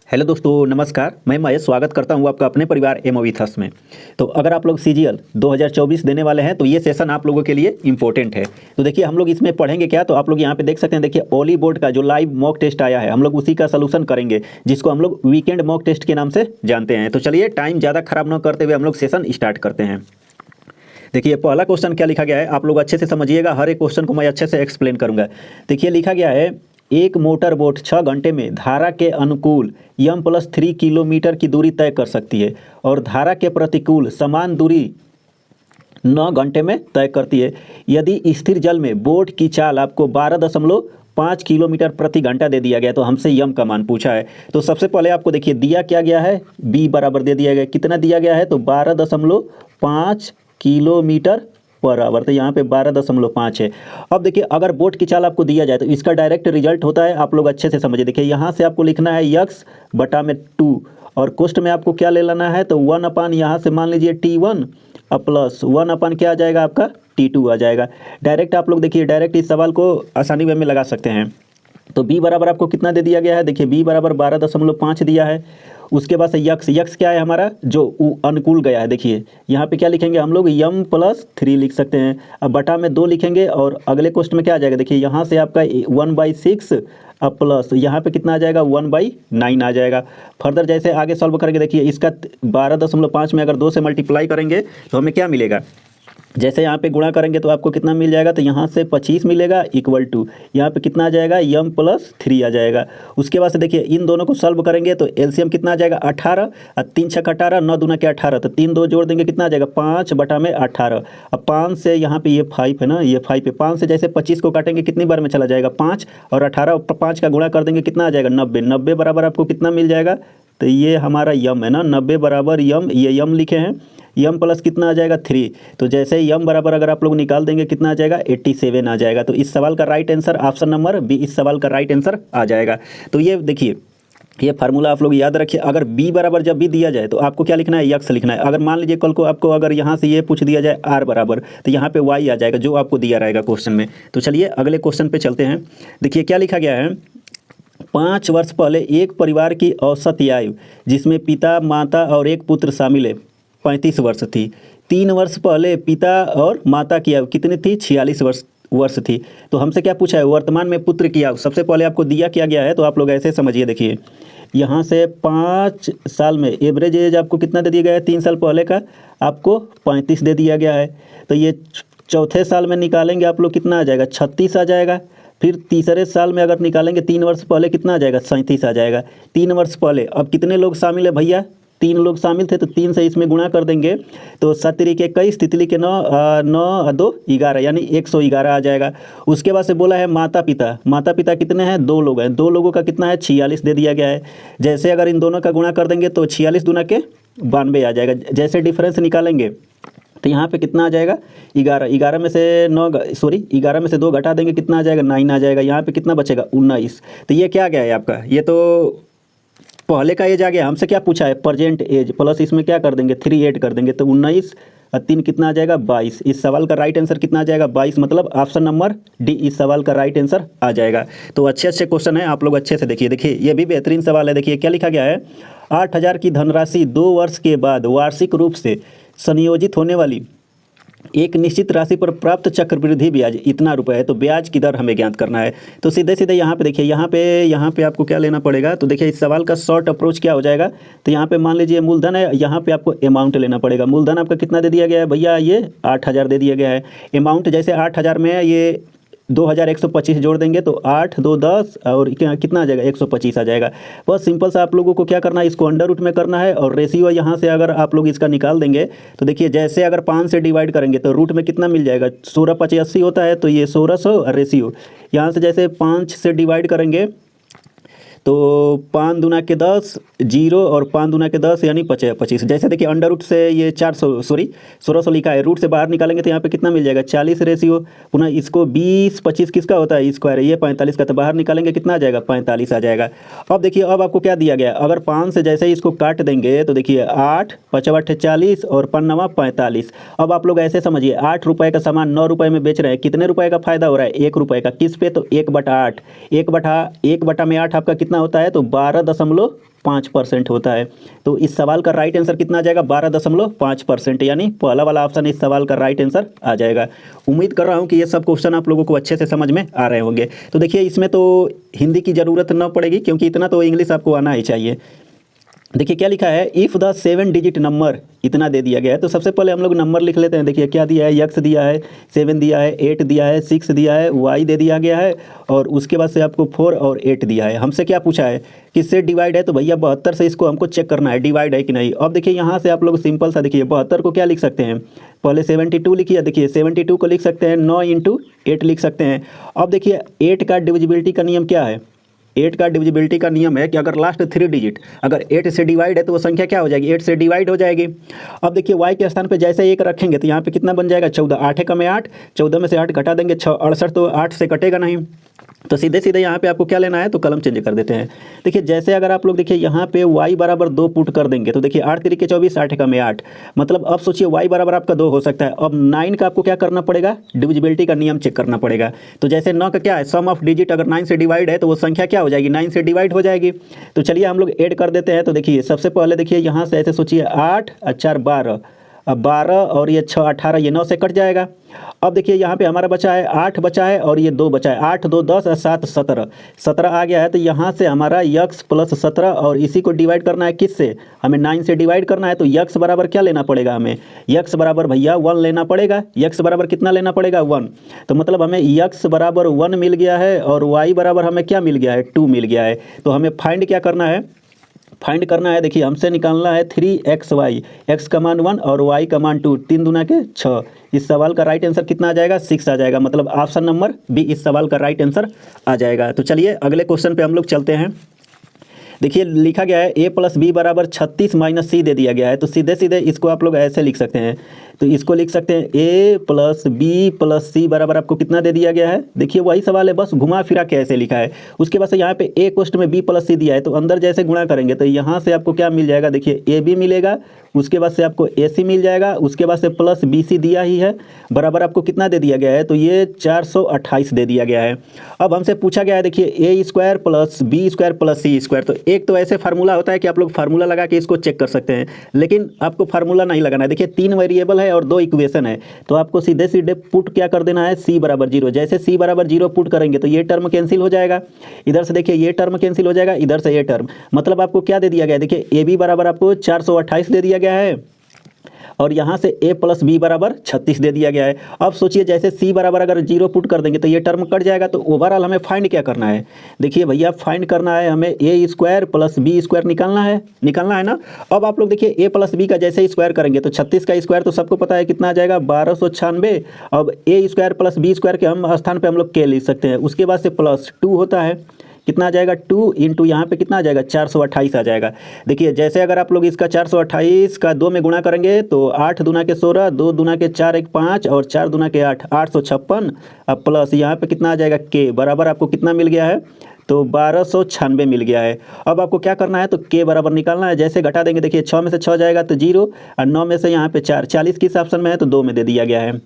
Hello दोस्तों, नमस्कार। मैं महेश स्वागत करता हूं आपका अपने परिवार एमओवीथस में। तो अगर आप लोग सीजीएल 2024 देने वाले हैं तो ये सेशन आप लोगों के लिए इंपॉर्टेंट है। तो देखिए हम लोग इसमें पढ़ेंगे क्या, तो आप लोग यहाँ पे देख सकते हैं। देखिए ओली बोर्ड का जो लाइव मॉक टेस्ट आया है, हम लोग उसी का सलूशन करेंगे, जिसको हम लोग वीकेंड मॉक टेस्ट के नाम से जानते हैं। तो चलिए टाइम ज़्यादा खराब न करते हुए हम लोग सेशन स्टार्ट करते हैं। देखिए पहला क्वेश्चन क्या लिखा गया है, आप लोग अच्छे से समझिएगा। हर एक क्वेश्चन को मैं अच्छे से एक्सप्लेन करूंगा। देखिए लिखा गया है, एक मोटर बोट 6 घंटे में धारा के अनुकूल m+3 किलोमीटर की दूरी तय कर सकती है और धारा के प्रतिकूल समान दूरी 9 घंटे में तय करती है। यदि स्थिर जल में बोट की चाल आपको 12.5 किलोमीटर प्रति घंटा दे दिया गया, तो हमसे यम का मान पूछा है। तो सबसे पहले आपको देखिए दिया क्या गया है, बी बराबर दे दिया गया। कितना दिया गया है, तो 12.5 किलोमीटर पर आवर। तो यहाँ पे 12.5 है। अब देखिए अगर बोट की चाल आपको दिया जाए तो इसका डायरेक्ट रिजल्ट होता है, आप लोग अच्छे से समझिए। देखिए यहाँ से आपको लिखना है x/2 और कोष्ट में आपको क्या ले लेना है, तो 1/, यहाँ से मान लीजिए T1 प्लस 1/, क्या आ जाएगा आपका T2 आ जाएगा। डायरेक्ट आप लोग देखिए डायरेक्ट इस सवाल को आसानी वे में लगा सकते हैं। तो b बराबर आपको कितना दे दिया गया है, देखिए b बराबर 12.5 दिया है। उसके बाद से यक्स क्या है हमारा, जो अनुकूल गया है। देखिए यहाँ पे क्या लिखेंगे हम लोग, m+3 लिख सकते हैं। अब बटा में 2 लिखेंगे और अगले क्वेश्चन में क्या आ जाएगा, देखिए यहाँ से आपका 1/6 अब प्लस यहाँ पे कितना आ जाएगा, 1/9 आ जाएगा। फर्दर जैसे आगे सॉल्व करेंगे, देखिए इसका 12.5 में अगर 2 से मल्टीप्लाई करेंगे तो हमें क्या मिलेगा, जैसे यहाँ पे गुणा करेंगे तो आपको कितना मिल जाएगा, तो यहाँ से 25 मिलेगा इक्वल टू यहाँ पे कितना आ जाएगा, m+3 आ जाएगा। उसके बाद से देखिए इन दोनों को सॉल्व करेंगे तो एलसीएम कितना आ जाएगा, 18 और 3 छक 18, 9 दूना के 18, तो 3 2 जोड़ देंगे कितना आ जाएगा, 5/18। अब 5 से यहाँ पे ये 5 है ना, ये 5 है। 5 से जैसे 25 को काटेंगे कितनी बार में चला जाएगा, 5, और 18 5 का गुणा कर देंगे कितना आ जाएगा, 90। 90 बराबर आपको कितना मिल जाएगा, तो ये हमारा यम है ना, 90 बराबर यम, ये यम लिखे हैं। यम प्लस कितना आ जाएगा, 3। तो जैसे यम बराबर अगर आप लोग निकाल देंगे कितना आ जाएगा, 87 आ जाएगा। तो इस सवाल का right answer option number B इस सवाल का राइट आंसर आ जाएगा। तो ये देखिए ये फार्मूला आप लोग याद रखिए। अगर b बराबर जब भी दिया जाए तो आपको क्या लिखना है, यक्स लिखना है। अगर मान लीजिए कल को आपको अगर यहाँ से ये पूछ दिया जाए r बराबर, तो यहाँ पे y आ जाएगा जो आपको दिया रहेगा क्वेश्चन में। तो चलिए अगले क्वेश्चन पे चलते हैं। देखिए क्या लिखा गया है, 5 वर्ष पहले एक परिवार की औसत आयु जिसमें पिता माता और एक पुत्र शामिल है 35 वर्ष थी। 3 वर्ष पहले पिता और माता की आयु कितनी थी, 46 वर्ष थी। तो हमसे क्या पूछा है, वर्तमान में पुत्र की आयु सबसे पहले आपको दिया क्या गया है। तो आप लोग ऐसे समझिए, देखिए यहाँ से 5 साल में एवरेज एज आपको कितना दे दिया गया है, 3 साल पहले का आपको 35 दे दिया गया है। तो ये चौथे साल में निकालेंगे आप लोग कितना आ जाएगा, 36 आ जाएगा। फिर तीसरे साल में अगर निकालेंगे 3 वर्ष पहले कितना आ जाएगा, 37 आ जाएगा। 3 वर्ष पहले अब कितने लोग शामिल है भैया, 3 लोग शामिल थे, तो 3 से इसमें गुणा कर देंगे तो 7 के 21, तितली के 9, 9 2 11, यानी 111 आ जाएगा। उसके बाद से बोला है माता पिता, माता पिता कितने हैं, 2 लोग हैं। 2 लोगों का कितना है, 46 दे दिया गया है। जैसे अगर इन दोनों का गुणा कर देंगे तो 46 दूना के 92 आ जाएगा। जैसे डिफरेंस निकालेंगे तो यहाँ पे कितना आ जाएगा, 11 में से 11 में से 2 घटा देंगे कितना आ जाएगा, 9 आ जाएगा। यहाँ पे कितना बचेगा, 19। तो ये क्या गया है आपका, ये तो पहले का एज आ गया। हमसे क्या पूछा है, प्रेजेंट एज, प्लस इसमें क्या कर देंगे, 3 ऐड कर देंगे तो 19 और 3 कितना आ जाएगा, 22। इस सवाल का राइट आंसर कितना आ जाएगा, 22, मतलब ऑप्शन नंबर डी इस सवाल का राइट आंसर आ जाएगा। तो अच्छे क्वेश्चन है, आप लोग अच्छे से देखिए। देखिए ये भी बेहतरीन सवाल है। देखिए क्या लिखा गया है, 8,000 की धनराशि 2 वर्ष के बाद वार्षिक रूप से संयोजित होने वाली एक निश्चित राशि पर प्राप्त चक्रवृद्धि ब्याज इतना रुपए है। तो ब्याज की दर हमें ज्ञात करना है। तो सीधे सीधे यहाँ पे देखिए, यहाँ पे आपको क्या लेना पड़ेगा, तो देखिए इस सवाल का शॉर्ट अप्रोच क्या हो जाएगा। तो यहाँ पे मान लीजिए मूलधन है, यहाँ पे आपको अमाउंट लेना पड़ेगा। मूलधन आपका कितना दे दिया गया है भैया, ये 8,000 दे दिया गया है। अमाउंट जैसे 8,000 में ये 2,125 जोड़ देंगे तो 8 2 10 और कितना आ जाएगा, 125 आ जाएगा। बस सिंपल सा आप लोगों को क्या करना है, इसको अंडर रूट में करना है और रेशियो यहाँ से अगर आप लोग इसका निकाल देंगे तो देखिए जैसे अगर 5 से डिवाइड करेंगे तो रूट में कितना मिल जाएगा, 16 5 80 होता है, तो ये 1600 रेशियो। यहाँ से जैसे 5 से डिवाइड करेंगे तो 5 दूना के 10 0 और 5 दूना के 10 यानी 25। जैसे देखिए अंडर रूट से ये 1600 लिखा है, रूट से बाहर निकालेंगे तो यहाँ पे कितना मिल जाएगा, 40 रेशियो। पुनः इसको 20 25 किसका होता है, स्क्वायर है, ये 45 का, तो बाहर निकालेंगे कितना आ जाएगा, 45 आ जाएगा। अब देखिए अब आपको क्या दिया गया, अगर 5 से जैसे इसको काट देंगे तो देखिए 8 5 8 40 और 5 9 45। अब आप लोग ऐसे समझिए, 8 रुपये का सामान 9 रुपये में बेच रहे हैं, कितने रुपए का फायदा हो रहा है, 1 रुपये का। किस पे, तो 1/8, 1 बटा में 8 आपका कितना कितना होता है, तो 12.5% होता है। तो इस सवाल का राइट आंसर कितना आ जाएगा, 12.5%, यानी पहला वाला ऑप्शन इस सवाल का राइट आंसर आ जाएगा। उम्मीद कर रहा हूँ कि ये सब क्वेश्चन आप लोगों को अच्छे से समझ में आ रहे होंगे। तो देखिए इसमें तो हिंदी की ज़रूरत न पड़ेगी, क्योंकि इतना तो इंग्लिश आपको आना ही चाहिए। देखिए क्या लिखा है, इफ़ द 7 डिजिट नंबर, इतना दे दिया गया है। तो सबसे पहले हम लोग नंबर लिख लेते हैं। देखिए क्या दिया है, x दिया है, 7 दिया है, 8 दिया है, 6 दिया है, y दे दिया गया है, और उसके बाद से आपको 4 और 8 दिया है। हमसे क्या पूछा है, किससे डिवाइड है, तो भैया 72 से इसको हमको चेक करना है डिवाइड है कि नहीं। अब देखिए यहाँ से आप लोग सिंपल सा देखिए 72 को क्या लिख सकते हैं, पहले 72 लिखिए। देखिए 72 को लिख सकते हैं 9 × 8 लिख सकते हैं। अब देखिए 8 का डिविजिबिलिटी का नियम क्या है, 8 का डिविजिबिलिटी का नियम है कि अगर लास्ट 3 डिजिट अगर 8 से डिवाइड है तो वो संख्या क्या हो जाएगी, 8 से डिवाइड हो जाएगी। अब देखिए y के स्थान पे जैसे 1 रखेंगे तो यहाँ पे कितना बन जाएगा, 14, 8 का में 8, 14 में से 8 घटा देंगे 6, 68, तो 8 से कटेगा नहीं। तो सीधे सीधे यहाँ पे आपको क्या लेना है, तो कलम चेंज कर देते हैं। देखिए जैसे अगर आप लोग देखिए यहाँ पे y बराबर 2 पुट कर देंगे तो देखिए 8 3 के 24, 8 का में 8, मतलब अब सोचिए y बराबर आपका 2 हो सकता है। अब 9 का आपको क्या करना पड़ेगा, डिविजिबिलिटी का नियम चेक करना पड़ेगा। तो जैसे 9 का क्या है, सम ऑफ डिजिट अगर 9 से डिवाइड है तो वो संख्या क्या हो जाएगी, 9 से डिवाइड हो जाएगी। तो चलिए हम लोग ऐड कर देते हैं। तो देखिए सबसे पहले देखिए यहाँ से ऐसे सोचिए 8 और 4 12, अब 12 और ये 6 18, ये 9 से कट जाएगा। अब देखिए यहाँ पे हमारा बचा है 8 बचा है और ये 2 बचा है, 8 2 10 और 7 17, 17 आ गया है। तो यहाँ से हमारा x + 17 और इसी को डिवाइड करना है किससे, हमें 9 से डिवाइड करना है। तो x बराबर क्या लेना पड़ेगा हमें, x बराबर भैया 1 लेना पड़ेगा। x बराबर कितना लेना पड़ेगा, 1। तो मतलब हमें x बराबर 1 मिल गया है और y बराबर हमें क्या मिल गया है, 2 मिल गया है। तो हमें फाइंड क्या करना है, फाइंड करना है, देखिए हमसे निकालना है 3xy, x का मान 1 और y का मान 2, 3 दूना के 6। इस सवाल का राइट आंसर कितना आ जाएगा, 6 आ जाएगा, मतलब ऑप्शन नंबर बी इस सवाल का राइट आंसर आ जाएगा। तो चलिए अगले क्वेश्चन पे हम लोग चलते हैं। देखिए लिखा गया है a + b = 36 - c दे दिया गया है। तो सीधे सीधे इसको आप लोग ऐसे लिख सकते हैं। तो इसको लिख सकते हैं a + b + c बराबर आपको कितना दे दिया गया है। देखिए वही सवाल है, बस घुमा फिरा के ऐसे लिखा है। उसके बाद से यहाँ पे a कोष्ट में b + c दिया है, तो अंदर जैसे गुणा करेंगे तो यहाँ से आपको क्या मिल जाएगा, देखिए ab मिलेगा, उसके बाद से आपको ac मिल जाएगा, उसके बाद से प्लस bc दिया ही है, बराबर आपको कितना दे दिया गया है, तो ये 428 दे दिया गया है। अब हमसे पूछा गया है देखिए a² + b² + c²। तो एक तो ऐसे फार्मूला होता है कि आप लोग फार्मूला लगा के इसको चेक कर सकते हैं, लेकिन आपको फार्मूला नहीं लगाना है। देखिए 3 वेरिएबल है और 2 इक्वेशन है, तो आपको सीधे सीधे पुट क्या कर देना है, c = 0। जैसे c = 0 पुट करेंगे तो ये टर्म कैंसिल हो जाएगा, इधर से देखिए ये टर्म कैंसिल हो जाएगा, इधर से ये टर्म, मतलब आपको क्या दे दिया गया है, देखिए ab बराबर आपको 428 दे दिया गया है और यहाँ से a + b = 36 दे दिया गया है। अब सोचिए जैसे c बराबर अगर 0 पुट कर देंगे तो ये टर्म कट जाएगा। तो ओवरऑल हमें फाइंड क्या करना है, देखिए भैया फाइंड करना है हमें a² + b² निकालना है ना। अब आप लोग देखिए a + b का जैसे ही स्क्वायर करेंगे तो 36 का स्क्वायर तो सबको पता है कितना आ जाएगा, 1296। अब a² + b² के हम स्थान पर हम लोग k लिख सकते हैं, उसके बाद से +2 होता है, कितना आ जाएगा, 2 × यहाँ पे कितना आ जाएगा, 428 आ जाएगा। देखिए जैसे अगर आप लोग इसका 428 का 2 में गुणा करेंगे तो 8 दूना के 16, 2 दूना के 4 1 5 और 4 दूना के 8, 856। अब प्लस यहाँ पे कितना आ जाएगा, k बराबर आपको कितना मिल गया है, तो 1296 मिल गया है। अब आपको क्या करना है, तो k बराबर निकालना है। जैसे घटा देंगे देखिए 6 में से 6 जाएगा तो 0 और 9 में से यहाँ पे 4, 40 किस ऑप्शन में है, तो 2 में दे दिया गया है।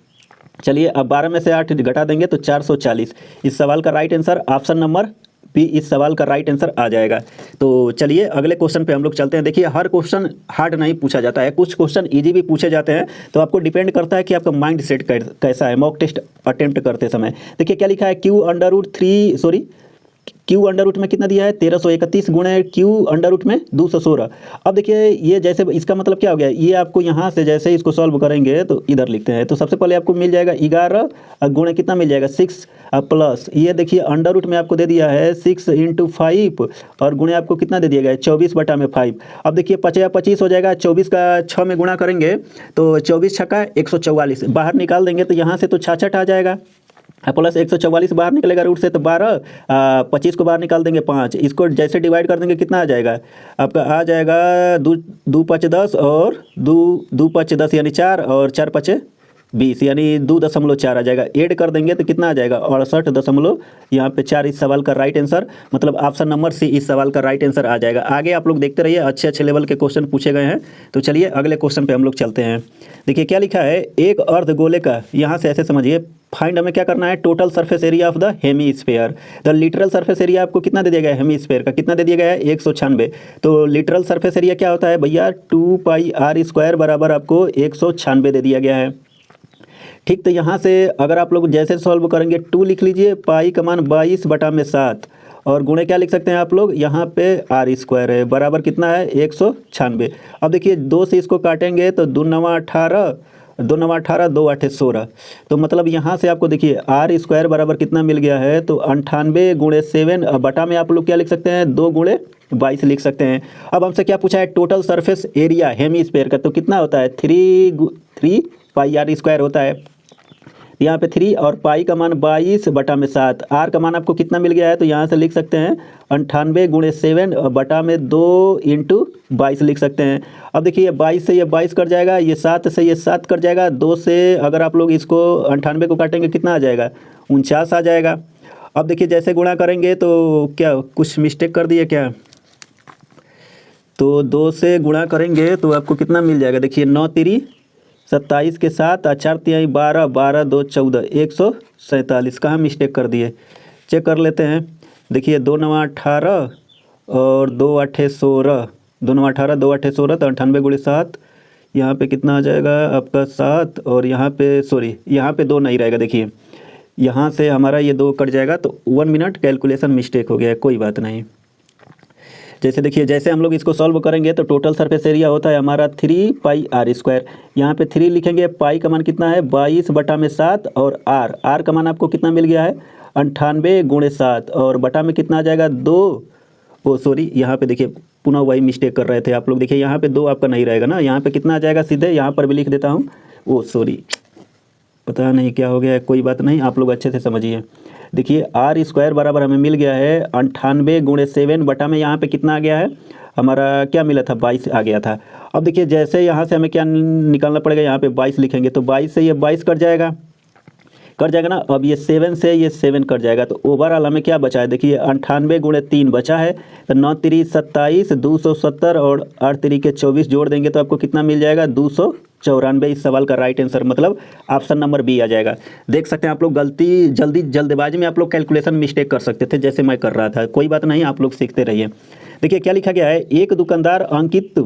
चलिए अब 12 में से 8 घटा देंगे तो 440। इस सवाल का राइट आंसर ऑप्शन नंबर भी इस सवाल का राइट आंसर आ जाएगा। तो चलिए अगले क्वेश्चन पे हम लोग चलते हैं। देखिए हर क्वेश्चन हार्ड नहीं पूछा जाता है, कुछ क्वेश्चन इजी भी पूछे जाते हैं, तो आपको डिपेंड करता है कि आपका माइंड सेट कैसा है मॉक टेस्ट अटेम्प्ट करते समय। देखिए क्या लिखा है, q अंडर रूट में कितना दिया है, 1331 गुणे q अंडर रूट में 216। अब देखिए ये जैसे इसका मतलब क्या हो गया, ये आपको यहाँ से जैसे इसको सॉल्व करेंगे तो इधर लिखते हैं। तो सबसे पहले आपको मिल जाएगा 11 गुणे कितना मिल जाएगा, 6 प्लस ये देखिए अंडर रूट में आपको दे दिया है 6 × 5 और गुणे आपको कितना दे दिया गया है, 24/5। अब देखिए 25 हो जाएगा, 24 का 6 में गुणा करेंगे तो 24 छक्का 144, बाहर निकाल देंगे तो यहाँ से तो 66 आ जाएगा, प्लस 144 बाहर निकलेगा रूट से तो 12, 25 को बाहर निकाल देंगे 5, इसको जैसे डिवाइड कर देंगे कितना आ जाएगा आपका, आ जाएगा 2 5 10 और 2 5 10 यानी 4 और 4 5 20 यानी 2.4 आ जाएगा। ऐड कर देंगे तो कितना आ जाएगा 68 यहाँ पे 4 इस सवाल का राइट आंसर, मतलब ऑप्शन नंबर सी इस सवाल का राइट आंसर आ जाएगा। आगे आप लोग देखते रहिए, अच्छे अच्छे लेवल के क्वेश्चन पूछे गए हैं। तो चलिए अगले क्वेश्चन पे हम लोग चलते हैं। देखिए क्या लिखा है, एक अर्धगोले का, यहाँ से ऐसे समझिए, फाइंड हमें क्या करना है, total surface area of the hemisphere. The literal surface area आपको कितना दे दिया गया है, हेमीस्फेयर का कितना दे दिया गया है 196। तो लिटरल सरफेस एरिया क्या होता है भैया, 2πr² बराबर आपको 196 दे दिया गया है। ठीक, तो यहाँ से अगर आप लोग जैसे सॉल्व करेंगे 2 लिख लीजिए, पाई का मान 22/7 और गुणे क्या लिख सकते हैं आप लोग, यहाँ पे r² है बराबर कितना है 196। अब देखिए 2 से इसको काटेंगे तो 2 9 18, 2 9 18, 2 8 16। तो मतलब यहाँ से आपको देखिए r² बराबर कितना मिल गया है, तो 98 × 7 बटा में आप लोग क्या लिख सकते हैं 2 × 22 लिख सकते हैं। अब हमसे क्या पूछा है, टोटल सरफेस एरिया हेमीस्फेयर का, तो कितना होता है 3πr² होता है। यहाँ पे 3 और पाई का मान 22/7, आर का मान आपको कितना मिल गया है, तो यहाँ से लिख सकते हैं 98 × 7 बटा में 2 × 22 लिख सकते हैं। अब देखिए 22 से ये 22 कट जाएगा, ये 7 से ये 7 कट जाएगा, 2 से अगर आप लोग इसको 98 को काटेंगे कितना आ जाएगा 49 आ जाएगा। अब देखिए जैसे गुणा करेंगे तो क्या कुछ मिस्टेक कर दिए क्या, तो 2 से गुणा करेंगे तो आपको कितना मिल जाएगा, देखिए 9 3 27 के साथ 4 3 12, 12 2 14, 147। कहाँ मिस्टेक कर दिए, चेक कर लेते हैं। देखिए 2 9 18 और 2 8 16, 2 9 18, 2 8 16, तो 98 × 7 यहाँ पे कितना आ जाएगा आपका 7, और यहाँ पे सॉरी यहाँ पे 2 नहीं रहेगा। देखिए यहाँ से हमारा ये 2 कट जाएगा, तो 1 मिनट कैलकुलेशन मिस्टेक हो गया है, कोई बात नहीं। जैसे देखिए जैसे हम लोग इसको सॉल्व करेंगे तो टोटल सरफेस एरिया होता है हमारा 3πr²। यहाँ पे 3 लिखेंगे, पाई का मान कितना है 22/7 और आर का मान आपको कितना मिल गया है 98 × 7 और बटा में कितना आ जाएगा 2। ओ सॉरी यहाँ पे देखिए पुनः वही मिस्टेक कर रहे थे आप लोग। देखिए यहाँ पे 2 आपका नहीं रहेगा ना, यहाँ पे कितना आ जाएगा, सीधे यहाँ पर भी लिख देता हूँ। ओ सॉरी, पता नहीं क्या हो गया है, कोई बात नहीं, आप लोग अच्छे से समझिए। देखिए r² बराबर हमें मिल गया है 98 × 7 बटा में यहाँ पे कितना आ गया है हमारा, क्या मिला था 22 आ गया था। अब देखिए जैसे यहाँ से हमें क्या निकालना पड़ेगा, यहाँ पे 22 लिखेंगे तो 22 से ये 22 कट जाएगा ना। अब ये 7 से ये 7 कट जाएगा, तो ओवरऑल हमें क्या बचा है, देखिए 98 × 3 बचा है, तो 9 3 27, 270 और 8 3 के 24 जोड़ देंगे तो आपको कितना मिल जाएगा 294। इस सवाल का राइट आंसर मतलब ऑप्शन नंबर बी आ जाएगा। देख सकते हैं आप लोग, जल्दबाजी में आप लोग कैलकुलेशन मिस्टेक कर सकते थे जैसे मैं कर रहा था, कोई बात नहीं, आप लोग सीखते रहिए। देखिए क्या लिखा गया है, एक दुकानदार अंकित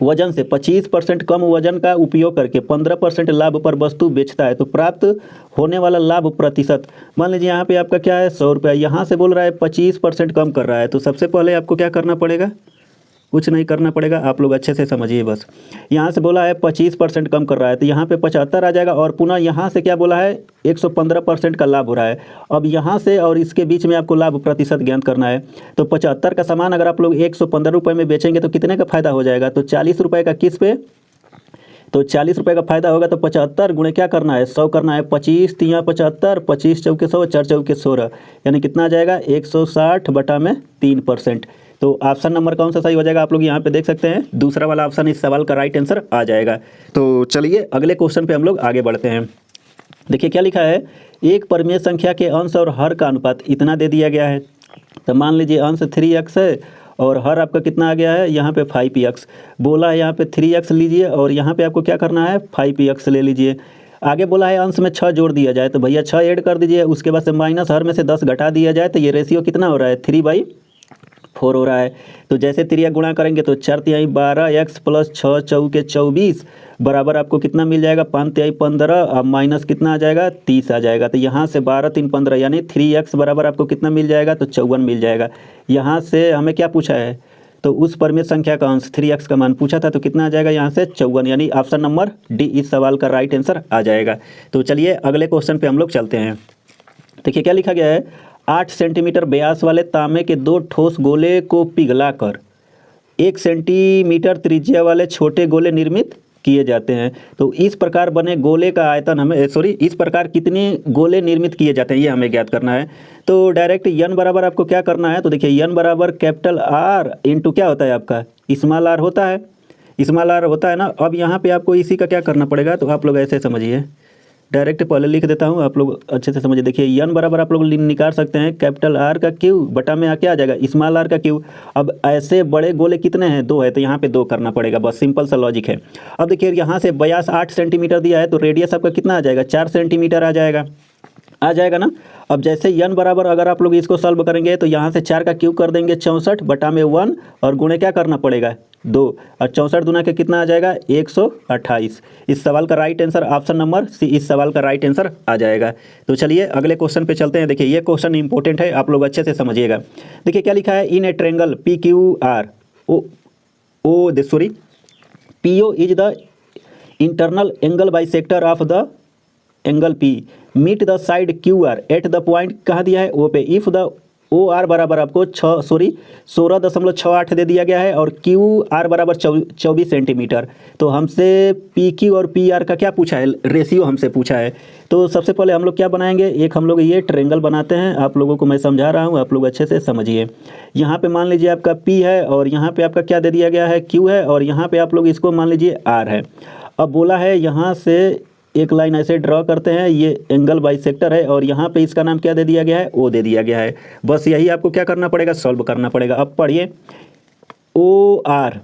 वजन से 25% कम वजन का उपयोग करके 15% लाभ पर वस्तु बेचता है, तो प्राप्त होने वाला लाभ प्रतिशत, मान लीजिए यहाँ पे आपका क्या है 100 रुपया, यहाँ से बोल रहा है 25% कम कर रहा है, तो सबसे पहले आपको क्या करना पड़ेगा, कुछ नहीं करना पड़ेगा, आप लोग अच्छे से समझिए बस। यहाँ से बोला है 25% कम कर रहा है, तो यहाँ पे 75 आ जाएगा, और पुनः यहाँ से क्या बोला है 115% का लाभ हो रहा है। अब यहाँ से और इसके बीच में आपको लाभ प्रतिशत ज्ञात करना है। तो 75 का सामान अगर आप लोग 115 रुपये में बेचेंगे तो कितने का फायदा हो जाएगा, तो 40 रुपये का किस पे, तो 40 रुपये का फायदा होगा, तो 75 गुणे क्या करना है 100 करना है, 25 3 75, 25 चौके 100, 4 चौके 16, यानी कितना आ जाएगा 160 बटा में 3%। तो ऑप्शन नंबर कौन सा सही हो जाएगा, आप लोग यहाँ पे देख सकते हैं, दूसरा वाला ऑप्शन इस सवाल का राइट आंसर आ जाएगा। तो चलिए अगले क्वेश्चन पे हम लोग आगे बढ़ते हैं। देखिए क्या लिखा है, एक परिमेय संख्या के अंश और हर का अनुपात इतना दे दिया गया है। तो मान लीजिए अंश 3x है और हर आपका कितना आ गया है यहाँ पे 5x, बोला है यहाँ पे 3x लीजिए और यहाँ पे आपको क्या करना है 5x ले लीजिए। आगे बोला है अंश में 6 जोड़ दिया जाए, तो भैया 6 ऐड कर दीजिए, उसके बाद से माइनस हर में से 10 घटा दिया जाए, तो ये रेशियो कितना हो रहा है 3/4 हो रहा है। तो जैसे त्रिया गुणा करेंगे तो 4 तिहाई 12x प्लस 6 चौके 24 बराबर आपको कितना मिल जाएगा 5 तिहाई 15, अब माइनस कितना आ जाएगा 30 आ जाएगा। तो यहाँ से 12 3 15 यानी 3x बराबर आपको कितना मिल जाएगा, तो 54 मिल जाएगा। यहाँ से हमें क्या पूछा है, तो उस परिमेय संख्या का अंश 3x का मान पूछा था, तो कितना आ जाएगा यहाँ से 54, यानी ऑप्शन नंबर डी इस सवाल का राइट आंसर आ जाएगा। तो चलिए अगले क्वेश्चन पे हम लोग चलते हैं। देखिए क्या लिखा गया है, 8 सेंटीमीटर व्यास वाले तांबे के 2 ठोस गोले को पिघलाकर 1 सेंटीमीटर त्रिज्या वाले छोटे गोले निर्मित किए जाते हैं। तो इस प्रकार बने गोले का आयतन हमें इस प्रकार कितने गोले निर्मित किए जाते हैं ये हमें ज्ञात करना है। तो डायरेक्ट n बराबर आपको क्या करना है, तो देखिए n बराबर कैपिटल R इंटू क्या होता है आपका स्मॉल r होता है। स्मॉल आर होता है ना। अब यहाँ पे आपको इसी का क्या करना पड़ेगा, तो आप लोग ऐसे समझिए, डायरेक्ट पहले लिख देता हूँ, आप लोग अच्छे से समझिए। देखिए यन बराबर आप लोग निकाल सकते हैं कैपिटल आर का क्यू बटा में क्या आ जाएगा, स्मॉल आर का क्यू। अब ऐसे बड़े गोले कितने हैं, 2 है, तो यहाँ पे 2 करना पड़ेगा, बस सिंपल सा लॉजिक है। अब देखिए यहाँ से व्यास 8 सेंटीमीटर दिया है, तो रेडियस आपका कितना आ जाएगा, 4 सेंटीमीटर आ जाएगा ना। अब जैसे यन बराबर अगर आप लोग इसको सॉल्व करेंगे तो यहाँ से 4 का क्यूब कर देंगे 64 बटा में 1 और गुणे क्या करना पड़ेगा 2, और 64 दूना के कितना आ जाएगा 128। इस सवाल का right answer option number C इस सवाल का राइट आंसर आ जाएगा। तो चलिए अगले क्वेश्चन पे चलते हैं। देखिए ये क्वेश्चन इंपॉर्टेंट है, आप लोग अच्छे से समझिएगा। देखिए क्या लिखा है, in a triangle P Q R P O is the internal angle bisector of the angle P meet the side Q R at the point कहाँ दिया है ओ पे। इफ़ द ओ आर बराबर आपको 16.68 दे दिया गया है और क्यू आर बराबर 24 सेंटीमीटर। तो हमसे पी क्यू और पी आर का क्या पूछा है, रेशियो हमसे पूछा है। तो सबसे पहले हम लोग क्या बनाएंगे, एक हम लोग ये ट्रेंगल बनाते हैं, आप लोगों को मैं समझा रहा हूँ, आप लोग अच्छे से समझिए। यहाँ पे मान लीजिए आपका पी है और यहाँ पे आपका क्या दे दिया गया है, क्यू है, और यहाँ पे आप लोग इसको मान लीजिए आर है। अब बोला है यहाँ से एक लाइन ऐसे ड्रॉ करते हैं, ये एंगल बाइसेक्टर है और यहाँ पे इसका नाम क्या दे दिया गया है, ओ दे दिया गया है। बस यही आपको क्या करना पड़ेगा, सॉल्व करना पड़ेगा। अब पढ़िए, ओ आर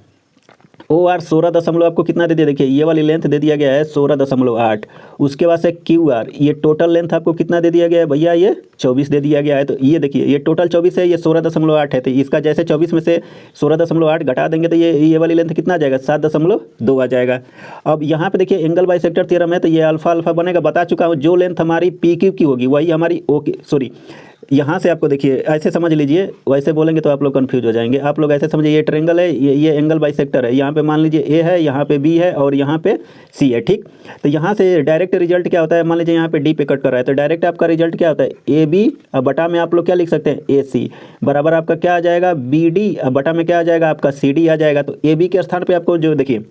16 आपको कितना दे दिया, देखिए ये वाली लेंथ दे दिया गया है 16.8। उसके बाद से क्यू आर, ये टोटल लेंथ आपको कितना दे दिया गया है भैया, ये 24 दे दिया गया है। तो ये देखिए ये टोटल 24 है, ये 16.8 है, तो इसका जैसे 24 में से 16.8 घटा देंगे तो ये वाली लेंथ कितना आ जाएगा, 7.2 आ जाएगा। अब यहाँ पे देखिए एंगल बाइसेक्टर थ्योरम है, तो ये अल्फा अल्फा बनेगा, बता चुका हूँ। जो लेंथ हमारी पी क्यू की होगी वही हमारी ओ की, सॉरी यहाँ से आपको देखिए ऐसे समझ लीजिए, वैसे बोलेंगे तो आप लोग कंफ्यूज हो जाएंगे। आप लोग ऐसे समझिए, ये ट्रेंगल है, ये एंगल बाइसेक्टर है, यहाँ पे मान लीजिए ए है, यहाँ पे बी है और यहाँ पे सी है, ठीक। तो यहाँ से डायरेक्ट रिजल्ट क्या होता है, मान लीजिए यहाँ पे डी पे कट कर रहा है, तो डायरेक्ट आपका रिजल्ट क्या होता है, ए बी बटा में आप लोग क्या लिख सकते हैं, ए सी बराबर आपका क्या आ जाएगा, बी डी बटा में क्या आ जाएगा, आपका सी डी आ जाएगा। तो ए बी के स्थान पर आपको जो देखिए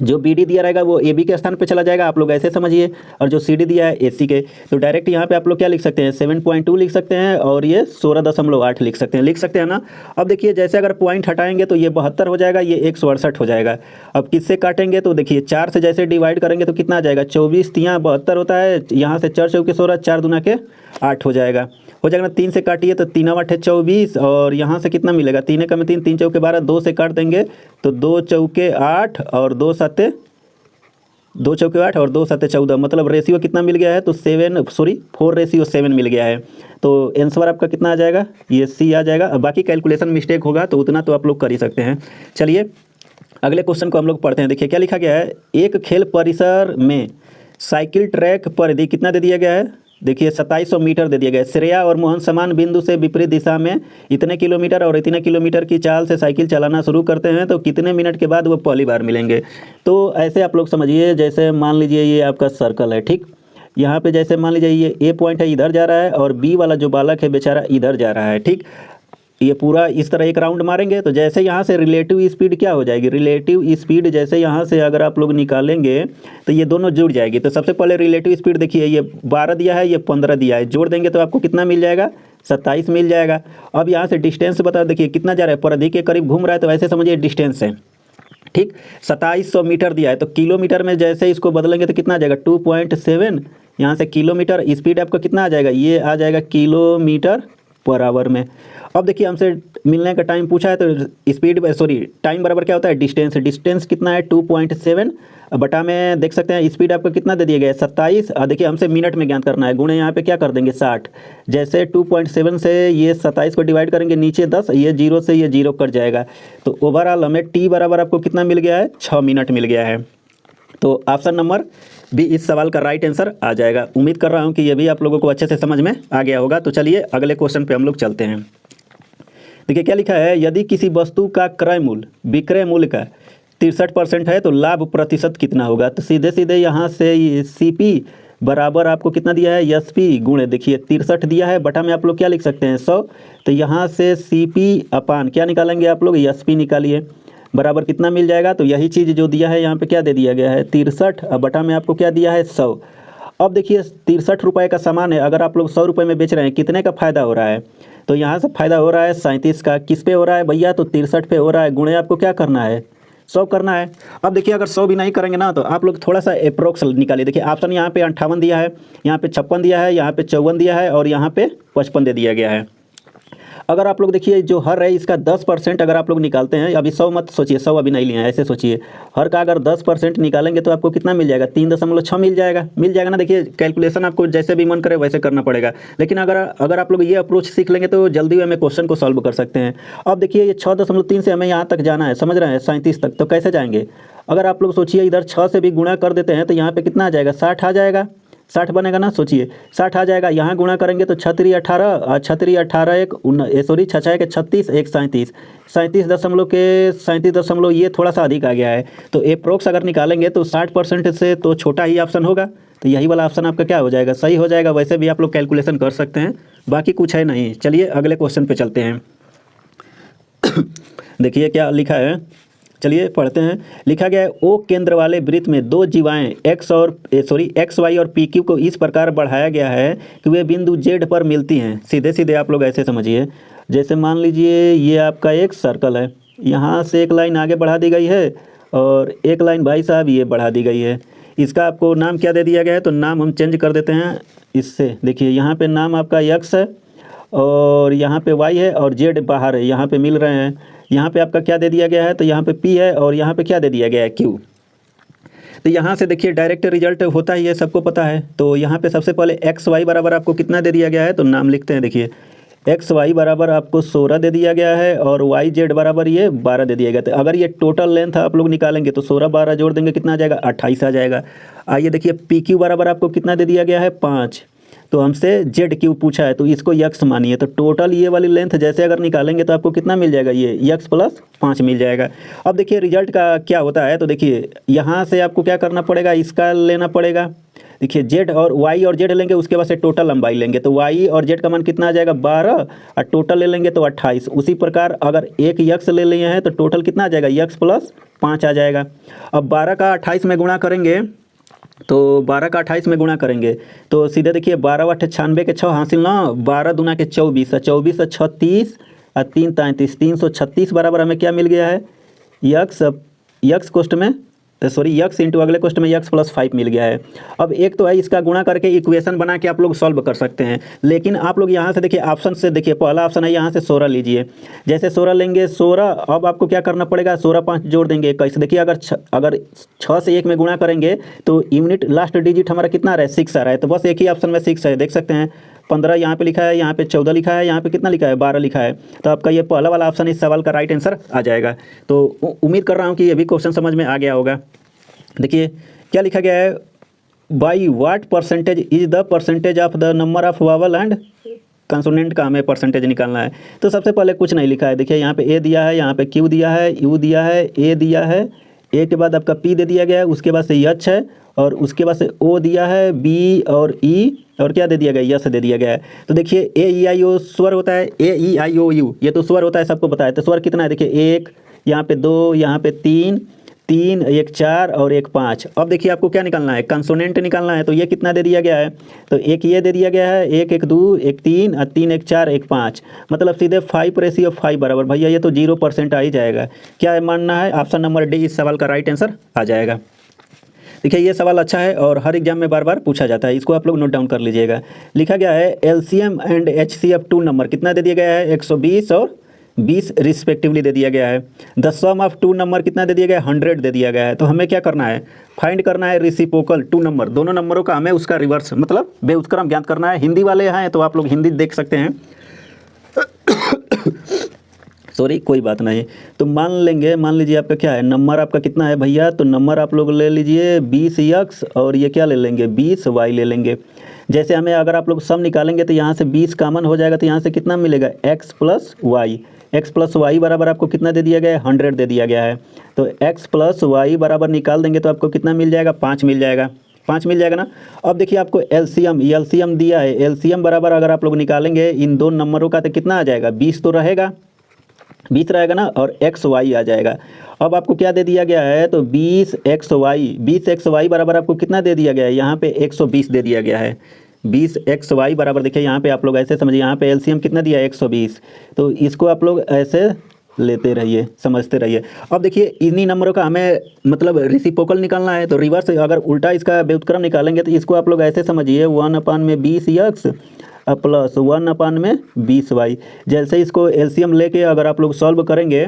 जो बी डी दिया रहेगा वो ए बी के स्थान पे चला जाएगा, आप लोग ऐसे समझिए, और जो सी डी दिया है ए सी के, तो डायरेक्ट यहाँ पे आप लोग क्या लिख सकते हैं, 7.2 लिख सकते हैं और ये 16.8 लिख सकते हैं ना। अब देखिए जैसे अगर पॉइंट हटाएंगे तो ये 72 हो जाएगा, ये 168 हो जाएगा। अब किससे काटेंगे, तो देखिए 4 से जैसे डिवाइड करेंगे तो कितना आ जाएगा, 24 तियाँ 72 होता है, यहाँ से 4 चौके 16, 4 दूना के 8 हो जाएगा ना। 3 से काटिए तो 3 8 है 24 और यहाँ से कितना मिलेगा, 3 कम 3, 3 चौके 12, 2 से काट देंगे तो 2 चौके 8 और 2 7 और 2 7 14, मतलब रेशियो कितना मिल गया है, तो 4:7 मिल गया है। तो आंसर आपका कितना आ जाएगा, ये सी आ जाएगा। अब बाकी कैलकुलेशन मिस्टेक होगा तो उतना तो आप लोग कर ही सकते हैं। चलिए अगले क्वेश्चन को हम लोग पढ़ते हैं। देखिए क्या लिखा गया है, एक खेल परिसर में साइकिल ट्रैक परिधि कितना दे दिया गया है, देखिए 2700 मीटर दे दिया गया है। श्रेया और मोहन समान बिंदु से विपरीत दिशा में इतने किलोमीटर और इतने किलोमीटर की चाल से साइकिल चलाना शुरू करते हैं, तो कितने मिनट के बाद वो पहली बार मिलेंगे। तो ऐसे आप लोग समझिए, जैसे मान लीजिए ये आपका सर्कल है, ठीक। यहाँ पे जैसे मान लीजिए ये ए पॉइंट है, इधर जा रहा है, और बी वाला जो बालक है बेचारा इधर जा रहा है, ठीक। ये पूरा इस तरह एक राउंड मारेंगे तो जैसे यहाँ से रिलेटिव स्पीड क्या हो जाएगी, रिलेटिव स्पीड जैसे यहाँ से अगर आप लोग निकालेंगे तो ये दोनों जुड़ जाएगी। तो सबसे पहले रिलेटिव स्पीड देखिए, ये 12 दिया है, ये 15 दिया है, जोड़ देंगे तो आपको कितना मिल जाएगा, 27 मिल जाएगा। अब यहाँ से डिस्टेंस बताओ, देखिए कितना जा रहा है, परिधि के करीब घूम रहा है, तो ऐसे समझिए डिस्टेंस है, ठीक। 2700 मीटर दिया है, तो किलोमीटर में जैसे इसको बदलेंगे तो कितना आ जाएगा, 2.7, यहाँ से किलोमीटर, स्पीड आपका कितना आ जाएगा, ये आ जाएगा किलोमीटर पर आवर में। अब देखिए हमसे मिलने का टाइम पूछा है, तो टाइम बराबर क्या होता है, डिस्टेंस कितना है 2.7 बटा में देख सकते हैं स्पीड आपका कितना दे दिया गया है 27। देखिए हमसे मिनट में ज्ञात करना है, गुणे यहाँ पे क्या कर देंगे 60, जैसे 2.7 से ये 27 को डिवाइड करेंगे, नीचे 10, ये 0 से ये 0 कट जाएगा। तो ओवरऑल हमें टी बराबर आपको कितना मिल गया है, 6 मिनट मिल गया है। तो ऑप्शन नंबर बी इस सवाल का राइट आंसर आ जाएगा। उम्मीद कर रहा हूँ कि ये भी आप लोगों को अच्छे से समझ में आ गया होगा। तो चलिए अगले क्वेश्चन पे हम लोग चलते हैं। देखिए क्या लिखा है, यदि किसी वस्तु का क्रय मूल्य विक्रय मूल्य का 63% है तो लाभ प्रतिशत कितना होगा। तो सीधे सीधे यहाँ से CP बराबर आपको कितना दिया है, SP गुणे, देखिए 63 दिया है, बटा में आप लोग क्या लिख सकते हैं 100। तो यहाँ से CP अपान क्या निकालेंगे आप लोग, SP निकालिए, बराबर कितना मिल जाएगा। तो यही चीज़ जो दिया है यहाँ पे क्या दे दिया गया है 63, बटा में आपको क्या दिया है 100। अब देखिए 63 रुपये का सामान है, अगर आप लोग 100 रुपये में बेच रहे हैं, कितने का फ़ायदा हो रहा है, तो यहाँ से फ़ायदा हो रहा है 37 का। किस पे हो रहा है भैया, तो 63 पे हो रहा है, गुणे आपको क्या करना है 100 करना है। अब देखिए अगर 100 भी नहीं करेंगे ना तो आप लोग थोड़ा सा अप्रोक्स निकालिए। देखिए ऑप्शन यहाँ पे 58 दिया है, यहाँ पे 56 दिया है, यहाँ पे 54 दिया है और यहाँ पे 55 दे दिया गया है। अगर आप लोग देखिए जो हर है इसका 10% अगर आप लोग निकालते हैं, अभी 100 मत सोचिए, 100 अभी नहीं लिया है, ऐसे सोचिए हर का अगर 10% निकालेंगे तो आपको कितना मिल जाएगा, 3.6 मिल जाएगा ना। देखिए कैलकुलेशन आपको जैसे भी मन करे वैसे करना पड़ेगा, लेकिन अगर आप लोग ये अप्रोच सीख लेंगे तो जल्दी में क्वेश्चन को सॉल्व कर सकते हैं। अब देखिए ये 6.3 से हमें यहाँ तक जाना है, समझ रहे हैं, 37 तक। तो कैसे जाएंगे, अगर आप लोग सोचिए इधर 6 से भी गुणा कर देते हैं तो यहाँ पे कितना आ जाएगा, 60 आ जाएगा, 60 बनेगा ना, सोचिए 60 आ जाएगा। यहाँ गुणा करेंगे तो 6×3 18 और 6×3 18 एक 36 एक 37, 37 ये थोड़ा सा अधिक आ गया है। तो अप्रोक्स अगर निकालेंगे तो 60% से तो छोटा ही ऑप्शन होगा, तो यही वाला ऑप्शन आपका क्या हो जाएगा, सही हो जाएगा। वैसे भी आप लोग कैलकुलेशन कर सकते हैं, बाकी कुछ है नहीं। चलिए अगले क्वेश्चन पे चलते हैं। देखिए क्या लिखा है, चलिए पढ़ते हैं। लिखा गया है ओ केंद्र वाले वृत्त में दो जीवाएं एक्स, वाई और पी क्यू को इस प्रकार बढ़ाया गया है कि वे बिंदु जेड पर मिलती हैं। सीधे सीधे आप लोग ऐसे समझिए, जैसे मान लीजिए ये आपका एक सर्कल है, यहाँ से एक लाइन आगे बढ़ा दी गई है और एक लाइन भाई साहब ये बढ़ा दी गई है। इसका आपको नाम क्या दे दिया गया है, तो नाम हम चेंज कर देते हैं इससे। देखिए यहाँ पे नाम आपका एक्स है और यहाँ पे वाई है और जेड बाहर है, यहाँ पे मिल रहे हैं। यहाँ पे आपका क्या दे दिया गया है, तो यहाँ पे पी है और यहाँ पे क्या दे दिया गया है, क्यू। तो यहाँ से देखिए डायरेक्ट रिजल्ट होता ही है, सबको पता है। तो यहाँ पे सबसे पहले एक्स वाई बराबर आपको कितना दे दिया गया है, तो नाम लिखते हैं। देखिए एक्स वाई बराबर आपको 16 दे दिया गया है और वाई जेड बराबर ये 12 दे दिया गया। तो अगर ये टोटल लेंथ आप लोग निकालेंगे तो 16 12 जोड़ देंगे कितना आ जाएगा, 28 आ जाएगा। आइए देखिए पी क्यू बराबर आपको कितना दे दिया गया है, 5। तो हमसे जेड क्यू पूछा है तो इसको यक्स मानिए। तो टोटल ये वाली लेंथ जैसे अगर निकालेंगे तो आपको कितना मिल जाएगा, ये यक्स प्लस 5 मिल जाएगा। अब देखिए रिजल्ट का क्या होता है, तो देखिए यहाँ से आपको क्या करना पड़ेगा, इसका लेना पड़ेगा। देखिए जेड और वाई और जेड लेंगे, उसके बाद से टोटल लंबाई लेंगे तो वाई और जेड का मान कितना आ जाएगा, 12 और टोटल ले लेंगे तो 28। उसी प्रकार अगर एक यक्स ले लिए हैं तो टोटल कितना आ जाएगा, यक्स प्लस 5 आ जाएगा। अब 12 का 28 में गुणा करेंगे तो 12 का 28 में गुणा करेंगे तो सीधे देखिए 12 × 8 = 96 के 6 हासिल ना, 12 दूना के 24 और 24 और 36 और 3 33 336 बराबर हमें क्या मिल गया है, यक्स कोष्ट में यक्स इंटू अगले क्वेश्चन में यक्स प्लस 5 मिल गया है। अब एक तो है इसका गुणा करके इक्वेशन बना के आप लोग सॉल्व कर सकते हैं, लेकिन आप लोग यहाँ से देखिए ऑप्शन से देखिए पहला ऑप्शन है यहाँ से 16 लीजिए। जैसे 16 लेंगे 16, अब आपको क्या करना पड़ेगा, 16 5 जोड़ देंगे 21। देखिए अगर 6 से 1 में गुणा करेंगे तो यूनिट लास्ट डिजिट हमारा कितना आ रहा है, 6 आ रहा है। तो बस एक ही ऑप्शन में 6 है, देख सकते हैं। 15 यहाँ पे लिखा है, यहाँ पे 14 लिखा है, यहाँ पे कितना लिखा है, 12 लिखा है। तो आपका ये पहला वाला ऑप्शन इस सवाल का राइट आंसर आ जाएगा। तो उम्मीद कर रहा हूँ कि ये भी क्वेश्चन समझ में आ गया होगा। देखिए क्या लिखा गया है, by what percentage is the percentage of the number of vowel and consonant का हमें परसेंटेज निकालना है। तो सबसे पहले कुछ नहीं लिखा है, देखिए यहाँ पे ए दिया है, यहाँ पे क्यू दिया है, यू दिया है, ए दिया है, ए के बाद आपका पी दे दिया गया है, उसके बाद से एच है और उसके बाद से ओ दिया है, बी और ई और क्या दे दिया गया, यस दे दिया गया है। तो देखिए ए ई आई ओ स्वर होता है, ए ई आई ओ यू ये तो स्वर होता है, सबको पता है। तो स्वर कितना है, देखिए 1, यहाँ पे 2, यहाँ पे 3, 1 4 और 1 5। अब देखिए आपको क्या निकालना है, कंसोनेंट निकालना है। तो ये कितना दे दिया गया है, तो एक ये दे दिया गया है, 1 1 2 1 3 और 3 1 4 1 5, मतलब सीधे 5:5 बराबर भैया ये तो 0% आ ही जाएगा। क्या है मानना है, ऑप्शन नंबर डी इस सवाल का राइट आंसर आ जाएगा। देखिए ये सवाल अच्छा है और हर एग्जाम में बार बार पूछा जाता है, इसको आप लोग नोट डाउन कर लीजिएगा। लिखा गया है एलसीएम एंड एचसीएफ 2 नंबर कितना दे दिया गया है, 120 और 20 रिस्पेक्टिवली दे दिया गया है। द सम ऑफ 2 नंबर कितना दे दिया गया है, 100 दे दिया गया है। तो हमें क्या करना है, फाइंड करना है रेसिप्रोकल 2 नंबर, दोनों नंबरों का हमें उसका रिवर्स मतलब व्युत्क्रम ज्ञात करना है। हिंदी वाले हैं तो आप लोग हिंदी देख सकते हैं, सॉरी कोई बात नहीं। तो मान लीजिए आपका क्या है, नंबर आपका कितना है भैया, तो नंबर आप लोग ले लीजिए 20x और ये क्या ले लेंगे, 20y ले लेंगे। जैसे हमें अगर आप लोग सम निकालेंगे तो यहाँ से 20 कॉमन हो जाएगा, तो यहाँ से कितना मिलेगा, x प्लस वाई बराबर आपको कितना दे दिया गया है, 100 दे दिया गया है। तो x प्लस वाई बराबर निकाल देंगे तो आपको कितना मिल जाएगा, 5 मिल जाएगा, 5 मिल जाएगा ना। अब देखिए आपको एलसीएम दिया है, एलसीएम बराबर अगर आप लोग निकालेंगे इन 2 नंबरों का तो कितना आ जाएगा, 20 तो रहेगा, 20 रहेगा ना, और एक्स वाई आ जाएगा। अब आपको क्या दे दिया गया है, तो 20xy बराबर आपको कितना दे दिया गया है, यहाँ पे 120 दे दिया गया है। 20xy बराबर देखिए यहाँ पे आप लोग ऐसे समझिए, यहाँ पे एलसीएम कितना दिया है, 120। तो इसको आप लोग ऐसे लेते रहिए, समझते रहिए। अब देखिए इन्हीं नंबरों का हमें मतलब रेसिप्रोकल निकालना है, तो रिवर्स अगर उल्टा इसका व्युत्क्रम निकालेंगे तो इसको आप लोग ऐसे समझिए 1/20x प्लस 1/20y। जैसे इसको एलसीएम लेके अगर आप लोग सॉल्व करेंगे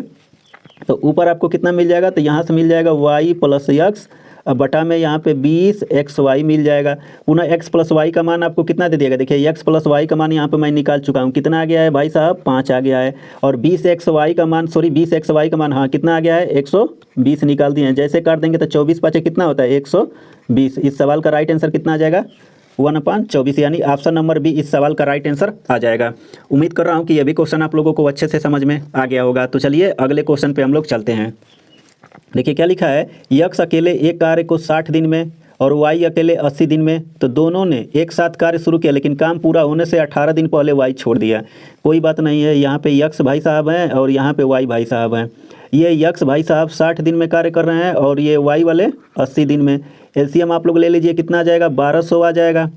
तो ऊपर आपको कितना मिल जाएगा, तो यहाँ से मिल जाएगा y प्लस एक्स बटा में यहाँ पे 20xy मिल जाएगा। पुनः x प्लस वाई का मान आपको कितना दे देगा, देखिए x प्लस वाई का मान यहाँ पे मैं निकाल चुका हूँ, कितना आ गया है भाई साहब 5 आ गया है। और 20xy का मान, सॉरी 20xy का मान हाँ कितना आ गया है 120 निकाल दिए हैं। जैसे काट देंगे तो 24 पाँच कितना होता है 120। इस सवाल का राइट आंसर कितना आ जाएगा 1/24, यानी ऑप्शन नंबर बी इस सवाल का राइट आंसर आ जाएगा। उम्मीद कर रहा हूँ कि ये भी क्वेश्चन आप लोगों को अच्छे से समझ में आ गया होगा। तो चलिए अगले क्वेश्चन पे हम लोग चलते हैं। देखिए क्या लिखा है, यक्स अकेले एक कार्य को 60 दिन में और वाई अकेले 80 दिन में, तो दोनों ने एक साथ कार्य शुरू किया लेकिन काम पूरा होने से 18 दिन पहले वाई छोड़ दिया। कोई बात नहीं है, यहाँ पे यक्स भाई साहब हैं और यहाँ पे वाई भाई साहब हैं। ये यक्स भाई साहब 60 दिन में कार्य कर रहे हैं और ये वाई वाले 80 दिन में। एलसीएम आप लोग ले लीजिए, कितना आ जाएगा 1200 आ जाएगा।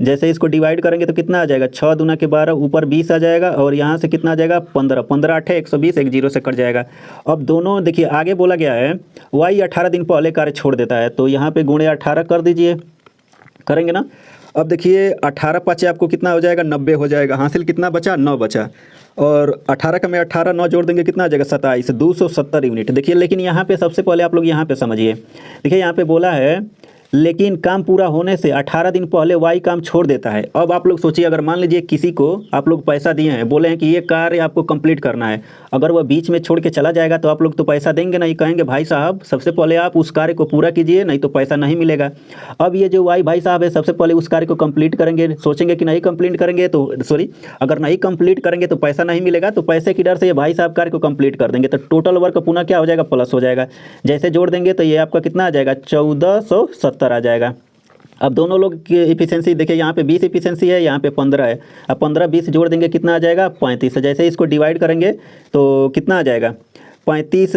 जैसे इसको डिवाइड करेंगे तो कितना आ जाएगा 6 दूना के 12, ऊपर 20 आ जाएगा और यहाँ से कितना आ जाएगा 15, 15 8 120, एक जीरो से कट जाएगा। अब दोनों देखिए आगे बोला गया है वाई 18 दिन पहले कार्य छोड़ देता है, तो यहाँ पे गुणे 18 कर दीजिए, करेंगे ना। अब देखिए 18 पाँच आपको कितना हो जाएगा 90 हो जाएगा। हासिल कितना बचा 9 बचा, और 18 का में 18 9 जोड़ देंगे कितना आ जाएगा 27, 270 यूनिट। देखिए लेकिन यहाँ पे सबसे पहले आप लोग यहाँ पे समझिए, देखिए यहाँ पे बोला है लेकिन काम पूरा होने से 18 दिन पहले वाई काम छोड़ देता है। अब आप लोग सोचिए, अगर मान लीजिए किसी को आप लोग पैसा दिए हैं, बोले हैं कि ये कार्य आपको कंप्लीट करना है, अगर वह बीच में छोड़ के चला जाएगा तो आप लोग तो पैसा देंगे नहीं, कहेंगे भाई साहब सबसे पहले आप उस कार्य को पूरा कीजिए नहीं तो पैसा नहीं मिलेगा। अब ये जो वाई भाई साहब है सबसे पहले उस कार्य को कंप्लीट करेंगे, सोचेंगे कि नहीं कंप्लीट करेंगे तो सॉरी अगर नहीं कंप्लीट करेंगे तो पैसा नहीं मिलेगा, तो पैसे की डर से ये भाई साहब कार्य को कंप्लीट कर देंगे, तो टोटल वर्क पुनः क्या हो जाएगा प्लस हो जाएगा। जैसे जोड़ देंगे तो ये आपका कितना आ जाएगा 1470 आ जाएगा। अब दोनों लोग की इफिशियंसी देखिए, यहाँ पे 20 इफिशियंसी है, यहाँ पे 15 है। अब 15 20 जोड़ देंगे कितना आ जाएगा 35। जैसे इसको डिवाइड करेंगे तो कितना आ जाएगा 35,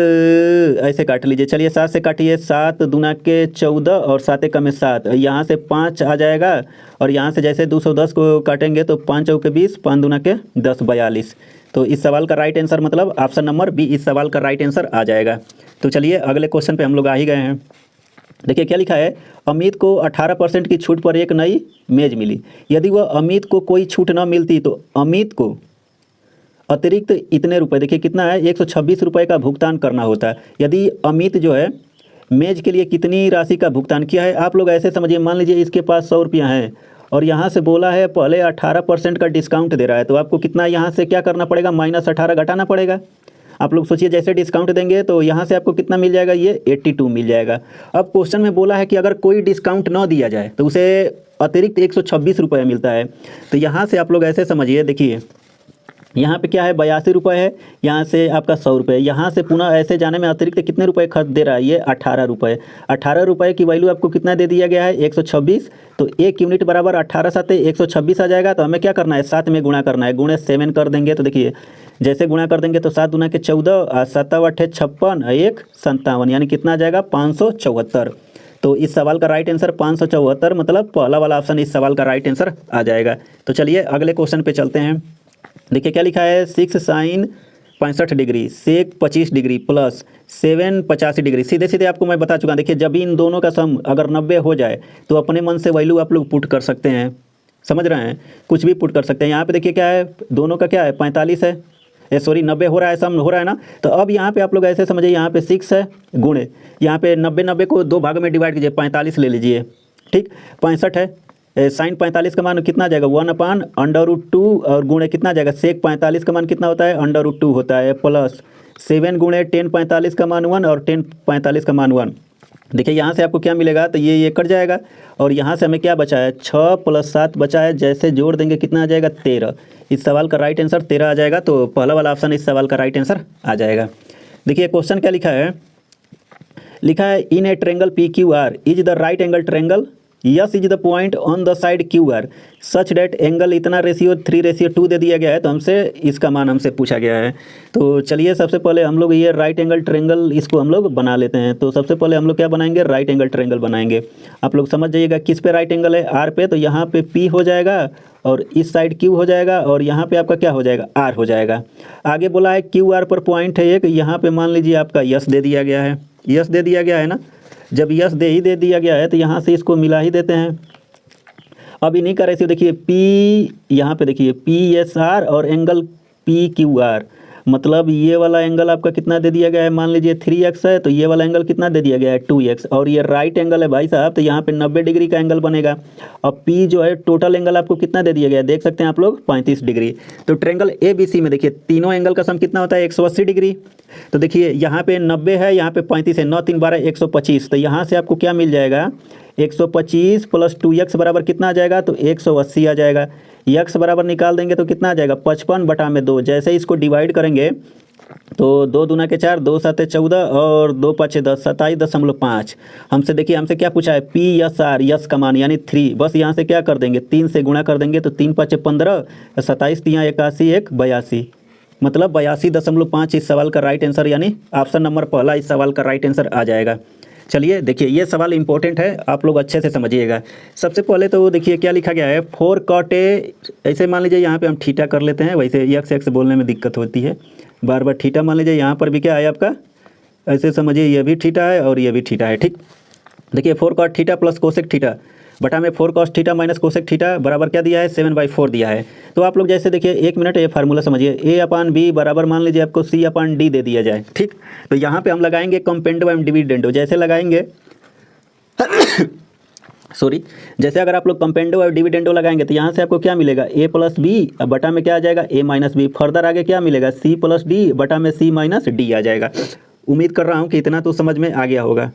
ऐसे काट लीजिए, चलिए 7 से काटिए, 7 दूना के 14 और 7 एक में 7, यहाँ से 5 आ जाएगा और यहाँ से जैसे 210 को काटेंगे तो 5 चौके 20, 5 दूना के 10 42। तो इस सवाल का राइट आंसर मतलब ऑप्शन नंबर बी इस सवाल का राइट आंसर आ जाएगा। तो चलिए अगले क्वेश्चन पे हम लोग आ ही गए हैं। देखिए क्या लिखा है, अमित को 18% की छूट पर एक नई मेज मिली। यदि वह अमित को कोई छूट न मिलती तो अमित को अतिरिक्त इतने रुपए, देखिए कितना है 126 रुपये का भुगतान करना होता है। यदि अमित जो है मेज के लिए कितनी राशि का भुगतान किया है, आप लोग ऐसे समझिए, मान लीजिए इसके पास 100 रुपया है और यहाँ से बोला है पहले 18% का डिस्काउंट दे रहा है, तो आपको कितना यहाँ से क्या करना पड़ेगा -18 घटाना पड़ेगा। आप लोग सोचिए जैसे डिस्काउंट देंगे तो यहाँ से आपको कितना मिल जाएगा, ये 82 मिल जाएगा। अब क्वेश्चन में बोला है कि अगर कोई डिस्काउंट ना दिया जाए तो उसे अतिरिक्त 126 रुपये मिलता है। तो यहाँ से आप लोग ऐसे समझिए, देखिए यहाँ पे क्या है 82 रुपये है, यहाँ से आपका 100 रुपये, यहाँ से पुनः ऐसे जाने में अतिरिक्त कितने रुपए खर्च दे रहा है, ये 18 रुपये। 18 रुपये की वैल्यू आपको कितना दे दिया गया है 126, तो 1 यूनिट बराबर 18 7 126 आ जाएगा। तो हमें क्या करना है 7 में गुणा करना है, गुणे 7 कर देंगे तो देखिए जैसे गुणा कर देंगे तो 7 दूना के 14, 7 8 56, 1 57, यानी कितना आ जाएगा 574। तो इस सवाल का राइट आंसर 574 मतलब पहला वाला ऑप्शन इस सवाल का राइट आंसर आ जाएगा। तो चलिए अगले क्वेश्चन पे चलते हैं। देखिए क्या लिखा है, 6 sin 65 डिग्री सेक 25 डिग्री प्लस 7 85 डिग्री। सीधे सीधे आपको मैं बता चुका हूँ। देखिए जब इन दोनों का सम अगर 90 हो जाए तो अपने मन से वैल्यू आप लोग पुट कर सकते हैं, समझ रहे हैं, कुछ भी पुट कर सकते हैं। यहाँ पे देखिए क्या है, दोनों का क्या है 45 है, सॉरी 90 हो रहा है, सम हो रहा है ना। तो अब यहाँ पे आप लोग ऐसे समझिए, यहाँ पे 6 है गुणे, यहाँ पे 90 को 2 भागों में डिवाइड कीजिए, 45 ले लीजिए, ठीक 65 है। साइन 45 का मान कितना आ जाएगा 1/√2 और गुणे कितना आ जाएगा सेक 45 का मान कितना होता है √2 होता है, प्लस 7 गुणे 10 45 का मान 1 और 10 45 का मान 1। देखिए यहाँ से आपको क्या मिलेगा, तो ये कट जाएगा और यहाँ से हमें क्या बचा है 6 + 7 बचा है, जैसे जोड़ देंगे कितना आ जाएगा 13। इस सवाल का राइट आंसर 13 आ जाएगा। तो पहला वाला ऑप्शन इस सवाल का राइट आंसर आ जाएगा। देखिए क्वेश्चन क्या लिखा है, लिखा है in a triangle PQR is the right angle triangle S is the point on the side Q R such that angle इतना रेशियो 3:2 दे दिया गया है, तो हमसे इसका मान हमसे पूछा गया है। तो चलिए सबसे पहले हम लोग ये राइट एंगल ट्रेंगल इसको हम लोग बना लेते हैं। तो सबसे पहले हम लोग क्या बनाएंगे, राइट एंगल ट्रेंगल बनाएंगे। आप लोग समझ जाइएगा किस पे राइट एंगल है, आर पे। तो यहाँ पे पी हो जाएगा और इस साइड क्यू हो जाएगा और यहाँ पे आपका क्या हो जाएगा, आर हो जाएगा। आगे बोला है क्यू आर पर पॉइंट है एक, यहाँ पे मान लीजिए आपका यस दे दिया गया है, यस दे दिया गया है ना। जब यस दे दिया गया है तो यहाँ से इसको मिला ही देते हैं। अभी नहीं कर रहे थे, देखिए पी, यहाँ पे देखिए पी एस आर और एंगल पी क्यू आर, मतलब ये वाला एंगल आपका कितना दे दिया गया है, मान लीजिए 3x है, तो ये वाला एंगल कितना दे दिया गया है 2x, और ये राइट एंगल है भाई साहब, तो यहाँ पे 90 डिग्री का एंगल बनेगा। अब P जो है टोटल एंगल आपको कितना दे दिया गया है, देख सकते हैं आप लोग 35 डिग्री। तो ट्रेंगल ABC में देखिए तीनों एंगल का सम कितना होता है 180 डिग्री। तो देखिए यहाँ पे 90 है, यहाँ पे 35 है, 9 3 12 125। तो यहाँ से आपको क्या मिल जाएगा, 125 प्लस 2x बराबर कितना आ जाएगा, तो 180 आ जाएगा। x बराबर निकाल देंगे तो कितना आ जाएगा 55/2। जैसे इसको डिवाइड करेंगे तो 2 दूना के 4, 2 7 14 और 2 5 10, 27.5। हमसे देखिए हमसे क्या पूछा है, पी एस आर, यस का मान यानी 3, बस यहाँ से क्या कर देंगे 3 से गुणा कर देंगे, तो 3 5 15, 27 3 81 1 82, मतलब 82.5 इस सवाल का राइट आंसर यानी ऑप्शन नंबर पहला इस सवाल का राइट आंसर आ जाएगा। चलिए देखिए ये सवाल इंपॉर्टेंट है, आप लोग अच्छे से समझिएगा। सबसे पहले तो देखिए क्या लिखा गया है, 4 cot A, ऐसे मान लीजिए यहाँ पे हम थीटा कर लेते हैं, वैसे x बोलने में दिक्कत होती है, बार बार थीटा मान लीजिए। यहाँ पर भी क्या है आपका, ऐसे समझिए ये भी थीटा है और ये भी थीटा है, ठीक। देखिए 4 cot theta plus cosec theta बटा में 4 cos theta minus cosec theta बराबर क्या दिया है 7/4 दिया है। तो आप लोग जैसे देखिए 1 मिनट ये फार्मूला समझिए, A/B बराबर मान लीजिए आपको C/D दे दिया जाए, ठीक। तो यहाँ पे हम लगाएंगे कंपेंडो एवं डिविडेंडो, जैसे लगाएंगे सॉरी, जैसे अगर आप लोग कंपेंडो और डिविडेंडो लगाएंगे तो यहाँ से आपको क्या मिलेगा A + B बटा में क्या आ जाएगा A - B। फर्दर आगे क्या मिलेगा C + D बटा में C - D आ जाएगा। उम्मीद कर रहा हूँ कि इतना तो समझ में आ गया होगा।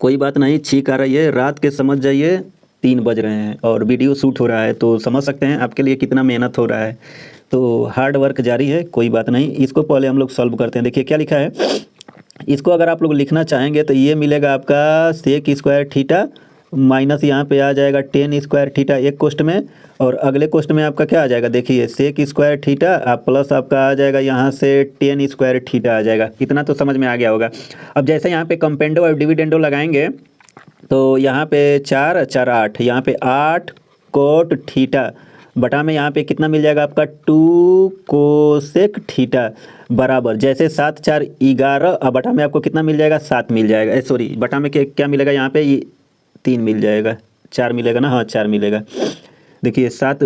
कोई बात नहीं, छींक आ रही है, रात के समझ जाइए 3 बज रहे हैं और वीडियो शूट हो रहा है, तो समझ सकते हैं आपके लिए कितना मेहनत हो रहा है। तो हार्ड वर्क जारी है, कोई बात नहीं। इसको पहले हम लोग सॉल्व करते हैं। देखिए क्या लिखा है, इसको अगर आप लोग लिखना चाहेंगे तो ये मिलेगा आपका सेक स्क्वायर थीटा माइनस यहाँ पे आ जाएगा टेन स्क्वायर थीटा एक क्वेश्चन में, और अगले क्वेश्चन में आपका क्या आ जाएगा, देखिए सेक स्क्वायर थीटा आप प्लस आपका आ जाएगा यहाँ से टेन स्क्वायर थीटा आ जाएगा। इतना तो समझ में आ गया होगा। अब जैसे यहाँ पे कंपेंडो और डिविडेंडो लगाएंगे तो यहाँ पे 4 4 8, यहाँ पे 8 कोट थीटा बटा में यहाँ पे कितना मिल जाएगा आपका 2 कोसेक थीटा बराबर, जैसे 7 4 11 अब बटा में आपको कितना मिल जाएगा 7 मिल जाएगा, सॉरी बटा में क्या मिलेगा यहाँ पे 3 मिल जाएगा, 4 मिलेगा ना, हाँ 4 मिलेगा। देखिए 7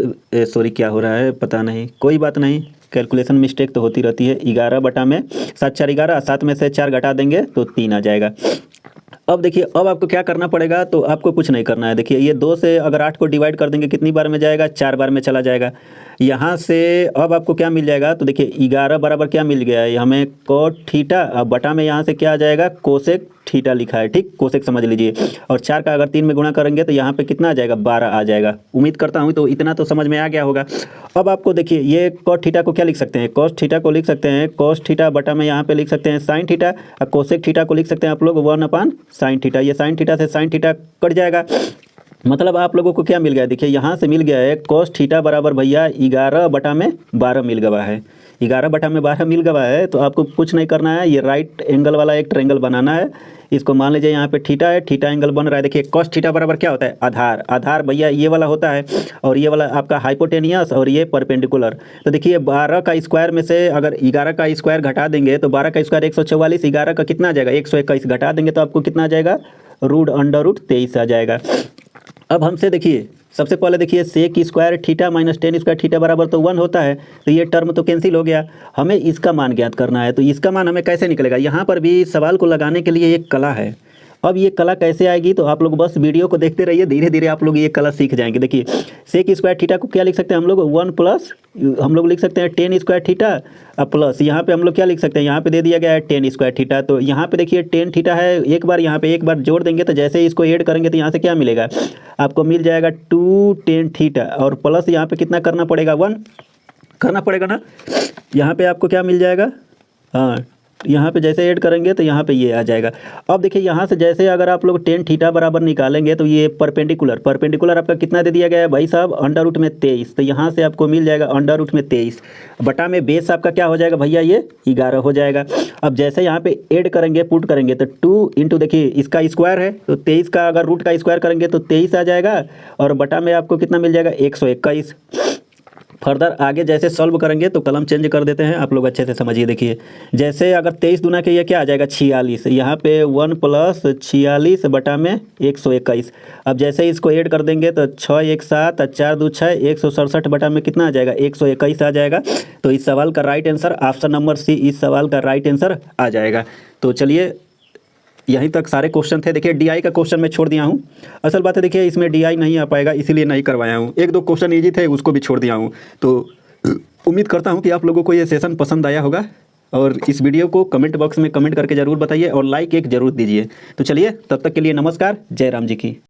सॉरी क्या हो रहा है पता नहीं, कोई बात नहीं, कैलकुलेशन मिस्टेक तो होती रहती है। 11 बटा में 7 4 11, 7 में से 4 घटा देंगे तो 3 आ जाएगा। अब देखिए अब आपको क्या करना पड़ेगा, तो आपको कुछ नहीं करना है। देखिए ये 2 से अगर 8 को डिवाइड कर देंगे कितनी बार में जाएगा, 4 बार में चला जाएगा। यहाँ से अब आपको क्या मिल जाएगा, तो देखिए 11 बराबर क्या मिल गया है हमें कोट थीटा, अब बटा में यहाँ से क्या आ जाएगा कोसेक थीटा लिखा है, ठीक, कोसेक समझ लीजिए। और 4 का अगर 3 में गुणा करेंगे तो यहाँ पे कितना आ जाएगा 12 आ जाएगा। उम्मीद करता हूँ तो इतना तो समझ में आ गया होगा। अब आपको देखिए ये कोट थीटा को क्या लिख सकते हैं, कोस थीटा को लिख सकते हैं कोस थीटा बटा में यहाँ पे लिख सकते हैं साइन थीटा, और कोसेक थीटा को लिख सकते हैं आप लोग 1/sin थीटा। ये साइन थीटा से साइन थीटा कट जाएगा, मतलब आप लोगों को क्या मिल गया, देखिए यहाँ से मिल गया है कोस थीटा बराबर भैया 11 बटा में 12 मिल गया है, 11 बटा में 12 मिल गया है। तो आपको कुछ नहीं करना है, ये राइट एंगल वाला एक ट्रायंगल बनाना है। इसको मान लीजिए यहाँ पे थीटा है, थीटा एंगल बन रहा है। देखिए कोस थीटा बराबर क्या होता है आधार, आधार भैया ये वाला होता है, और ये वाला आपका हाइपोटेनियस और ये परपेंडिकुलर। तो देखिए 12 का स्क्वायर में से अगर 11 का स्क्वायर घटा देंगे तो 12 का स्क्वायर 144, 11 का कितना आ जाएगा 121, घटा देंगे तो आपको कितना आ जाएगा √√23 आ जाएगा। अब हमसे देखिए सबसे पहले देखिए sec square theta minus tan square theta बराबर तो 1 होता है, तो ये टर्म तो कैंसिल हो गया। हमें इसका मान ज्ञात करना है, तो इसका मान हमें कैसे निकलेगा, यहाँ पर भी सवाल को लगाने के लिए एक कला है। अब ये कला कैसे आएगी, तो आप लोग बस वीडियो को देखते रहिए, धीरे धीरे आप लोग ये कला सीख जाएंगे। देखिए सेक स्क्वायर थीटा को क्या लिख सकते हैं हम लोग 1 प्लस हम लोग लिख सकते हैं टेन स्क्वायर थीटा, अब प्लस यहाँ पे हम लोग क्या लिख सकते हैं, यहाँ पे दे दिया गया है टेन स्क्वायर थीटा। तो यहाँ पे देखिए टेन थीटा है, एक बार यहाँ पे एक बार जोड़ देंगे तो जैसे ही इसको ऐड करेंगे तो यहाँ से क्या मिलेगा आपको मिल जाएगा 2 टेन थीटा, और प्लस यहाँ पे कितना करना पड़ेगा 1 करना पड़ेगा ना। यहाँ पे आपको क्या मिल जाएगा, हाँ यहाँ पे जैसे ऐड करेंगे तो यहाँ पे ये आ जाएगा। अब देखिए यहाँ से जैसे अगर आप लोग टेन थीटा बराबर निकालेंगे तो ये परपेंडिकुलर आपका कितना दे दिया गया है भाई साहब, अंडर रूट में 23। तो यहाँ से आपको मिल जाएगा अंडर रूट में 23 बटा में बेस आपका क्या हो जाएगा भैया, ये 11 हो जाएगा। अब जैसे यहाँ पे ऐड करेंगे पुट करेंगे तो 2 इंटू देखिए इसका स्क्वायर है तो 23 का अगर रूट का स्क्वायर करेंगे तो 23 आ जाएगा और बटा में आपको कितना मिल जाएगा 121। फर्दर आगे जैसे सॉल्व करेंगे तो कलम चेंज कर देते हैं, आप लोग अच्छे से समझिए। देखिए जैसे अगर 23 दूना के ये क्या आ जाएगा 46, यहाँ पे 1 + 46 बटा में 121। अब जैसे इसको ऐड कर देंगे तो 6 1 7 और 4 2 6 167 बटा में कितना आ जाएगा 121 आ जाएगा। तो इस सवाल का right answer option number C इस सवाल का राइट आंसर आ जाएगा। तो चलिए यहीं तक सारे क्वेश्चन थे। देखिए डीआई का क्वेश्चन मैं छोड़ दिया हूँ, असल बात है देखिए इसमें डीआई नहीं आ पाएगा इसीलिए नहीं करवाया हूँ। 1 2 क्वेश्चन इजी थे उसको भी छोड़ दिया हूँ। तो उम्मीद करता हूँ कि आप लोगों को ये सेशन पसंद आया होगा और इस वीडियो को कमेंट बॉक्स में कमेंट करके ज़रूर बताइए और लाइक एक ज़रूर दीजिए। तो चलिए तब तक के लिए नमस्कार, जय राम जी की।